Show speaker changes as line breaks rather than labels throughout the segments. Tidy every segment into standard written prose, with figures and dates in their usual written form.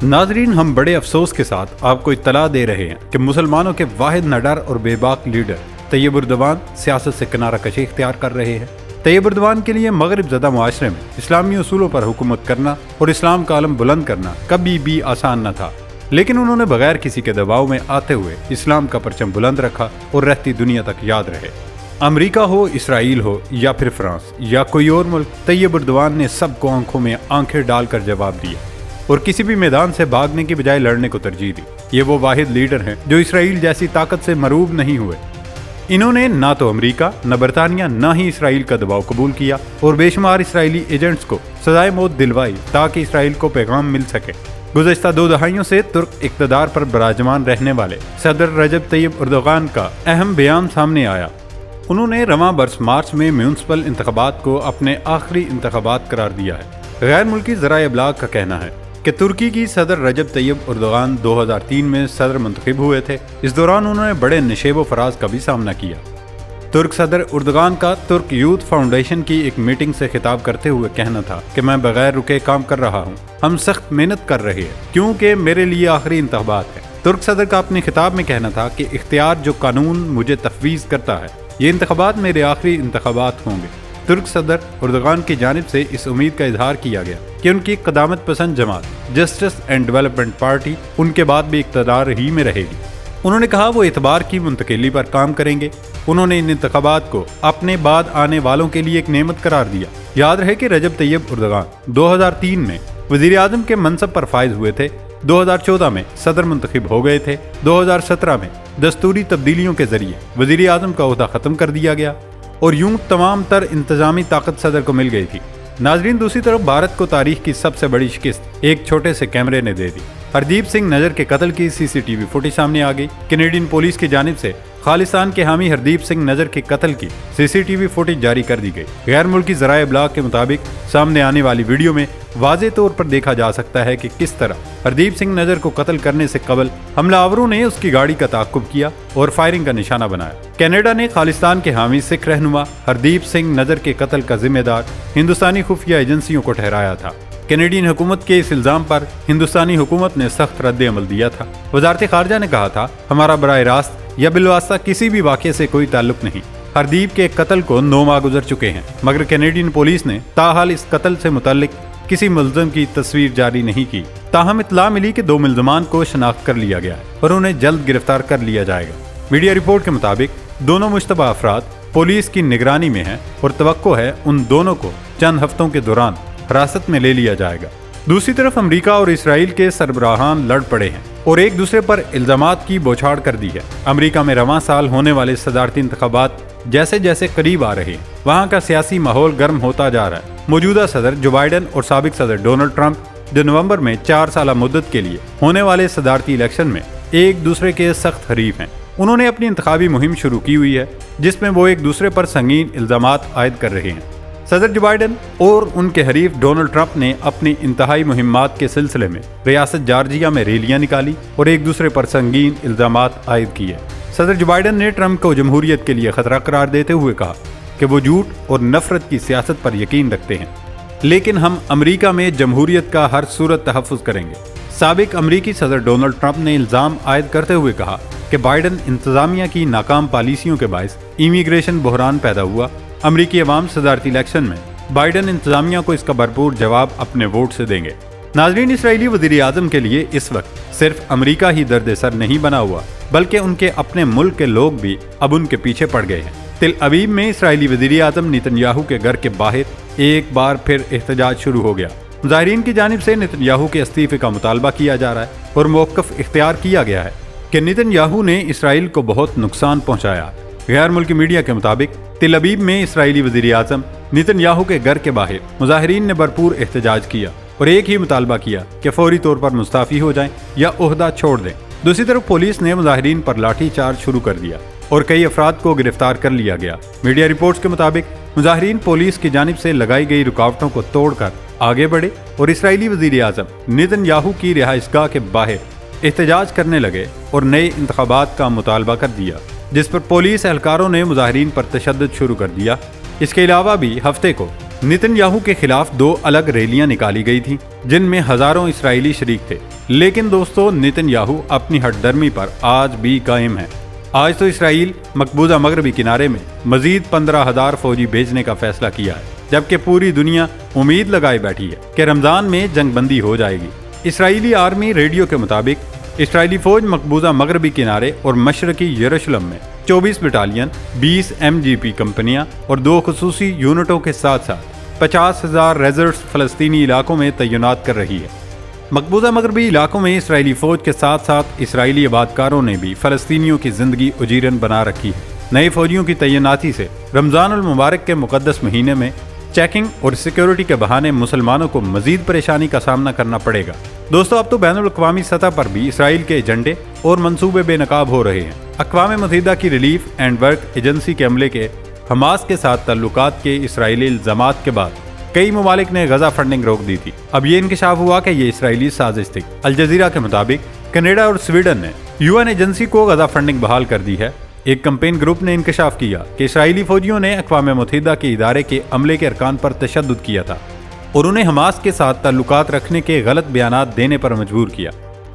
ناظرین، ہم بڑے افسوس کے ساتھ آپ کو اطلاع دے رہے ہیں کہ مسلمانوں کے واحد نڈر اور بے باک لیڈر طیب اردوان سیاست سے کنارہ کشی اختیار کر رہے ہیں۔ طیب اردوان کے لیے مغرب زدہ معاشرے میں اسلامی اصولوں پر حکومت کرنا اور اسلام کا علم بلند کرنا کبھی بھی آسان نہ تھا، لیکن انہوں نے بغیر کسی کے دباؤ میں آتے ہوئے اسلام کا پرچم بلند رکھا اور رہتی دنیا تک یاد رہے۔ امریکہ ہو، اسرائیل ہو یا پھر فرانس یا کوئی اور ملک، طیب اردوان نے سب کو آنکھوں میں آنکھیں ڈال کر جواب دیا اور کسی بھی میدان سے بھاگنے کی بجائے لڑنے کو ترجیح دی۔ یہ وہ واحد لیڈر ہیں جو اسرائیل جیسی طاقت سے مروب نہیں ہوئے۔ انہوں نے نہ تو امریکہ، نہ برطانیہ، نہ ہی اسرائیل کا دباؤ قبول کیا اور بے شمار اسرائیلی ایجنٹس کو سزائے موت دلوائی تاکہ اسرائیل کو پیغام مل سکے۔ گزشتہ 2 دہائیوں سے ترک اقتدار پر براجمان رہنے والے صدر رجب طیب اردوغان کا اہم بیان سامنے آیا۔ انہوں نے رواں برس مارچ میں میونسپل انتخابات کو اپنے آخری انتخابات قرار دیا ہے۔ غیر ملکی ذرائع ابلاغ کا کہنا ہے کہ ترکی کی صدر رجب طیب اردوغان 2003 میں صدر منتخب ہوئے تھے۔ اس دوران انہوں نے بڑے نشیب و فراز کا بھی سامنا کیا۔ ترک صدر اردوغان کا ترک یوتھ فاؤنڈیشن کی ایک میٹنگ سے خطاب کرتے ہوئے کہنا تھا کہ میں بغیر رکے کام کر رہا ہوں، ہم سخت محنت کر رہے ہیں کیونکہ میرے لیے آخری انتخابات ہے۔ ترک صدر کا اپنے خطاب میں کہنا تھا کہ اختیار جو قانون مجھے تفویض کرتا ہے، یہ انتخابات میرے آخری انتخابات ہوں گے۔ ترک صدر اردوغان کی جانب سے اس امید کا اظہار کیا گیا کہ ان کی قدامت پسند جماعت جسٹس اینڈ ڈیولپمنٹ پارٹی ان کے بعد بھی اقتدار ہی میں رہے گی۔ انہوں نے کہا وہ اعتبار کی منتقلی پر کام کریں گے۔ انہوں نے ان انتخابات کو اپنے بعد آنے والوں کے لیے ایک نعمت قرار دیا۔ یاد رہے کہ رجب طیب اردوغان 2003 میں وزیر اعظم کے منصب پر فائز ہوئے تھے، 2014 میں صدر منتخب ہو گئے تھے، 2017 میں دستوری تبدیلیوں کے ذریعے وزیر اعظم کا عہدہ ختم کر دیا گیا اور یوں تمام تر انتظامی طاقت صدر کو مل گئی تھی۔ ناظرین، دوسری طرف بھارت کو تاریخ کی سب سے بڑی شکست ایک چھوٹے سے کیمرے نے دے دی۔ ہردیپ سنگھ نجر کے قتل کی CCTV فوٹیج سامنے آ گئی۔ کینیڈین پولیس کی جانب سے خالصتان کے حامی ہردیپ سنگھ نجر کے قتل کی CCTV فوٹیج جاری کر دی گئی۔ غیر ملکی ذرائع ابلاغ کے مطابق سامنے آنے والی ویڈیو میں واضح طور پر دیکھا جا سکتا ہے کہ کس طرح ہردیپ سنگھ نجر کو قتل کرنے سے قبل حملہ آوروں نے اس کی گاڑی کا تعاقب کیا اور فائرنگ کا نشانہ بنایا۔ کینیڈا نے خالصتان کے حامی سکھ رہنما ہردیپ سنگھ نجر کے قتل کا ذمہ دار ہندوستانی خفیہ ایجنسیوں کو ٹھہرایا تھا۔ کینیڈین حکومت کے اس الزام پر ہندوستانی حکومت نے سخت رد عمل دیا تھا۔ وزارت خارجہ نے کہا تھا، ہمارا براہ راست یا بالواسطہ کسی بھی واقعے سے کوئی تعلق نہیں۔ ہردیپ کے قتل کو 9 ماہ گزر چکے ہیں، مگر کینیڈین پولیس نے تاحال اس قتل سے متعلق کسی ملزم کی تصویر جاری نہیں کی۔ تاہم اطلاع ملی کہ 2 ملزمان کو شناخت کر لیا گیا ہے اور انہیں جلد گرفتار کر لیا جائے گا۔ میڈیا رپورٹ کے مطابق دونوں مشتبہ افراد پولیس کی نگرانی میں ہیں اور توقع ہے ان دونوں کو چند ہفتوں کے دوران حراست میں لے لیا جائے گا۔ دوسری طرف امریکہ اور اسرائیل کے سربراہان لڑ پڑے ہیں اور ایک دوسرے پر الزامات کی بوچھاڑ کر دی ہے۔ امریکہ میں رواں سال ہونے والے صدارتی انتخابات جیسے جیسے قریب آ رہے ہیں، وہاں کا سیاسی ماحول گرم ہوتا جا رہا ہے۔ موجودہ صدر جو بائیڈن اور سابق صدر ڈونلڈ ٹرمپ جو نومبر میں 4 سالہ مدت کے لیے ہونے والے صدارتی الیکشن میں ایک دوسرے کے سخت حریف ہیں، انہوں نے اپنی انتخابی مہم شروع کی ہوئی ہے جس میں وہ ایک دوسرے پر سنگین الزامات عائد کر رہے ہیں۔ صدر جو بائیڈن اور ان کے حریف ڈونلڈ ٹرمپ نے اپنی انتہائی مہمات کے سلسلے میں ریاست جارجیا میں ریلیاں نکالی اور ایک دوسرے پر سنگین الزامات عائد کیے۔ صدر جو بائیڈن نے ٹرمپ کو جمہوریت کے لیے خطرہ قرار دیتے ہوئے کہا کہ وہ جھوٹ اور نفرت کی سیاست پر یقین رکھتے ہیں، لیکن ہم امریکہ میں جمہوریت کا ہر صورت تحفظ کریں گے۔ سابق امریکی صدر ڈونلڈ ٹرمپ نے الزام عائد کرتے ہوئے کہا کہ بائیڈن انتظامیہ کی ناکام پالیسیوں کے باعث امیگریشن بحران پیدا ہوا۔ امریکی عوام صدارتی الیکشن میں بائیڈن انتظامیہ کو اس کا بھرپور جواب اپنے ووٹ سے دیں گے۔ ناظرین، اسرائیلی وزیر اعظم کے لیے اس وقت صرف امریکہ ہی درد سر نہیں بنا ہوا، بلکہ ان کے اپنے ملک کے لوگ بھی اب ان کے پیچھے پڑ گئے ہیں۔ تل ابیب میں اسرائیلی وزیر اعظم نیتن یاہو کے گھر کے باہر ایک بار پھر احتجاج شروع ہو گیا۔ مظاہرین کی جانب سے نیتن یاہو کے استعفے کا مطالبہ کیا جا رہا ہے اور موقف اختیار کیا گیا ہے کہ نیتن یاہو نے اسرائیل کو بہت نقصان پہنچایا۔ غیر ملکی میڈیا کے مطابق تل ابیب میں اسرائیلی وزیر اعظم نیتن یاہو کے گھر کے باہر مظاہرین نے بھرپور احتجاج کیا اور ایک ہی مطالبہ کیا کہ فوری طور پر مستعفی ہو جائیں یا عہدہ چھوڑ دیں۔ دوسری طرف پولیس نے مظاہرین پر لاٹھی چارج شروع کر دیا اور کئی افراد کو گرفتار کر لیا گیا۔ میڈیا رپورٹس کے مطابق مظاہرین پولیس کی جانب سے لگائی گئی رکاوٹوں کو توڑ کر آگے بڑھے اور اسرائیلی وزیر اعظم نیتن یاہو کی رہائش گاہ کے باہر احتجاج کرنے لگے اور نئے انتخابات کا مطالبہ کر دیا، جس پر پولیس اہلکاروں نے مظاہرین پر تشدد شروع کر دیا۔ اس کے علاوہ بھی ہفتے کو نیتن یاہو کے خلاف 2 الگ ریلیاں نکالی گئی تھیں جن میں ہزاروں اسرائیلی شریک تھے، لیکن دوستو نیتن یاہو اپنی ہٹ درمی پر آج بھی قائم ہے۔ آج تو اسرائیل مقبوضہ مغربی کنارے میں مزید 15,000 فوجی بھیجنے کا فیصلہ کیا ہے، جبکہ پوری دنیا امید لگائے بیٹھی ہے کہ رمضان میں جنگ بندی ہو جائے گی۔ اسرائیلی آرمی ریڈیو کے مطابق اسرائیلی فوج مقبوضہ مغربی کنارے اور مشرقی یروشلم میں 24 بٹالین، 20 MGP کمپنیاں اور 2 خصوصی یونٹوں کے ساتھ ساتھ 50,000 ریزرٹس فلسطینی علاقوں میں تعینات کر رہی ہے۔ مقبوضہ مغربی علاقوں میں اسرائیلی فوج کے ساتھ ساتھ اسرائیلی آبادکاروں نے بھی فلسطینیوں کی زندگی اجیرن بنا رکھی ہے۔ نئے فوجیوں کی تعیناتی سے رمضان المبارک کے مقدس مہینے میں چیکنگ اور سیکیورٹی کے بہانے مسلمانوں کو مزید پریشانی کا سامنا کرنا پڑے گا۔ دوستو اب تو بین الاقوامی سطح پر بھی اسرائیل کے ایجنڈے اور منصوبے بے نقاب ہو رہے ہیں۔ اقوام متحدہ کی ریلیف اینڈ ورک ایجنسی کے عملے کے حماس کے ساتھ تعلقات کے اسرائیلی الزامات کے بعد کئی ممالک نے غزہ فنڈنگ روک دی تھی۔ اب یہ انکشاف ہوا کہ یہ اسرائیلی سازش تھی۔ الجزیرہ کے مطابق کینیڈا اور سویڈن نے UN ایجنسی کو غزہ فنڈنگ بحال کر دی ہے۔ ایک کمپین گروپ نے انکشاف کیا کہ اسرائیلی فوجیوں نے اقوام متحدہ کے ادارے کے عملے کے ارکان پر تشدد کیا تھا اور انہیں حماس کے ساتھ تعلقات رکھنے کے غلط بیانات دینے پر مجبور کیا۔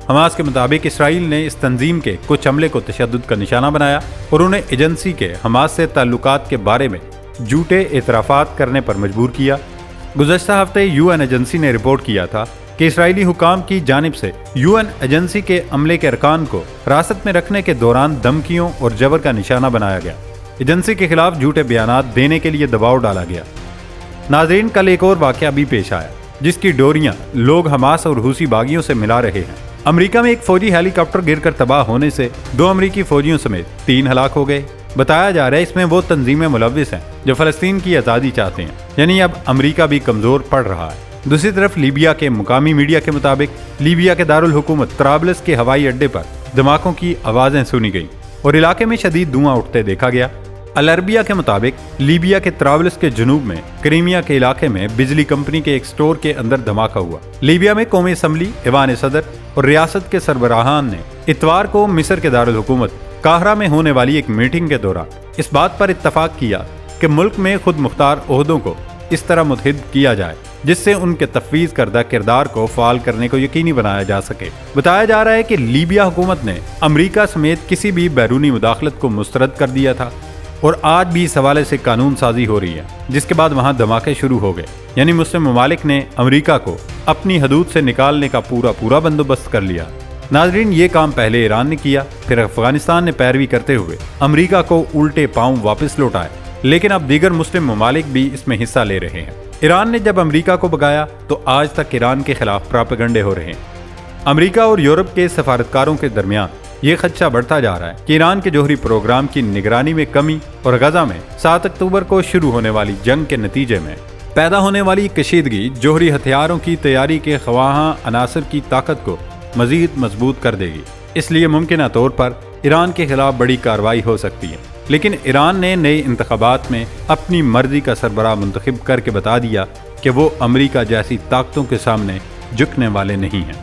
حماس کے مطابق اسرائیل نے اس تنظیم کے کچھ عملے کو تشدد کا نشانہ بنایا اور انہیں ایجنسی کے حماس سے تعلقات کے بارے میں جھوٹے اعترافات کرنے پر مجبور کیا۔ گزشتہ ہفتے UN ایجنسی نے رپورٹ کیا تھا کہ اسرائیلی حکام کی جانب سے UN ایجنسی کے عملے کے ارکان کو حراست میں رکھنے کے دوران دھمکیوں اور جبر کا نشانہ بنایا گیا۔ ایجنسی کے خلاف جھوٹے بیانات دینے کے لیے دباؤ ڈالا گیا۔ ناظرین، کل ایک اور واقعہ بھی پیش آیا جس کی ڈوریاں لوگ حماس اور حوثی باغیوں سے ملا رہے ہیں۔ امریکہ میں ایک فوجی ہیلی کاپٹر گر کر تباہ ہونے سے 2 امریکی فوجیوں سمیت 3 ہلاک ہو گئے۔ بتایا جا رہا ہے اس میں وہ تنظیمیں ملوث ہیں جو فلسطین کی آزادی چاہتے ہیں، یعنی اب امریکہ بھی کمزور پڑ رہا ہے۔ دوسری طرف لیبیا کے مقامی میڈیا کے مطابق لیبیا کے دارالحکومت طرابلس کے ہوائی اڈے پر دھماکوں کی آوازیں سنی گئیں اور علاقے میں شدید دھواں اٹھتے دیکھا گیا۔ العربیہ کے مطابق لیبیا کے طرابلس کے جنوب میں کریمیا کے علاقے میں بجلی کمپنی کے ایک سٹور کے اندر دھماکہ ہوا۔ لیبیا میں قومی اسمبلی، ایوان صدر اور ریاست کے سربراہان نے اتوار کو مصر کے دارالحکومت قاہرہ میں ہونے والی ایک میٹنگ کے دوران اس بات پر اتفاق کیا کہ ملک میں خود مختار عہدوں کو اس طرح متحد کیا جائے جس سے ان کے تفویض کردہ کردار کو فعال کرنے کو یقینی بنایا جا سکے۔ بتایا جا رہا ہے کہ لیبیا حکومت نے امریکہ سمیت کسی بھی بیرونی مداخلت کو مسترد کر دیا تھا اور آج بھی اس حوالے سے قانون سازی ہو رہی ہے، جس کے بعد وہاں دھماکے شروع ہو گئے، یعنی مسلم ممالک نے امریکہ کو اپنی حدود سے نکالنے کا پورا بندوبست کر لیا۔ ناظرین، یہ کام پہلے ایران نے کیا، پھر افغانستان نے پیروی کرتے ہوئے امریکہ کو الٹے پاؤں واپس لوٹائے، لیکن اب دیگر مسلم ممالک بھی اس میں حصہ لے رہے ہیں۔ ایران نے جب امریکہ کو بگایا تو آج تک ایران کے خلاف پراپیگنڈے ہو رہے ہیں۔ امریکہ اور یورپ کے سفارتکاروں کے درمیان یہ خدشہ بڑھتا جا رہا ہے کہ ایران کے جوہری پروگرام کی نگرانی میں کمی اور غزہ میں 7 اکتوبر کو شروع ہونے والی جنگ کے نتیجے میں پیدا ہونے والی کشیدگی جوہری ہتھیاروں کی تیاری کے خواہاں عناصر کی طاقت کو مزید مضبوط کر دے گی۔ اس لیے ممکنہ طور پر ایران کے خلاف بڑی کارروائی ہو سکتی ہے، لیکن ایران نے نئے انتخابات میں اپنی مرضی کا سربراہ منتخب کر کے بتا دیا کہ وہ امریکہ جیسی طاقتوں کے سامنے جھکنے والے نہیں ہیں۔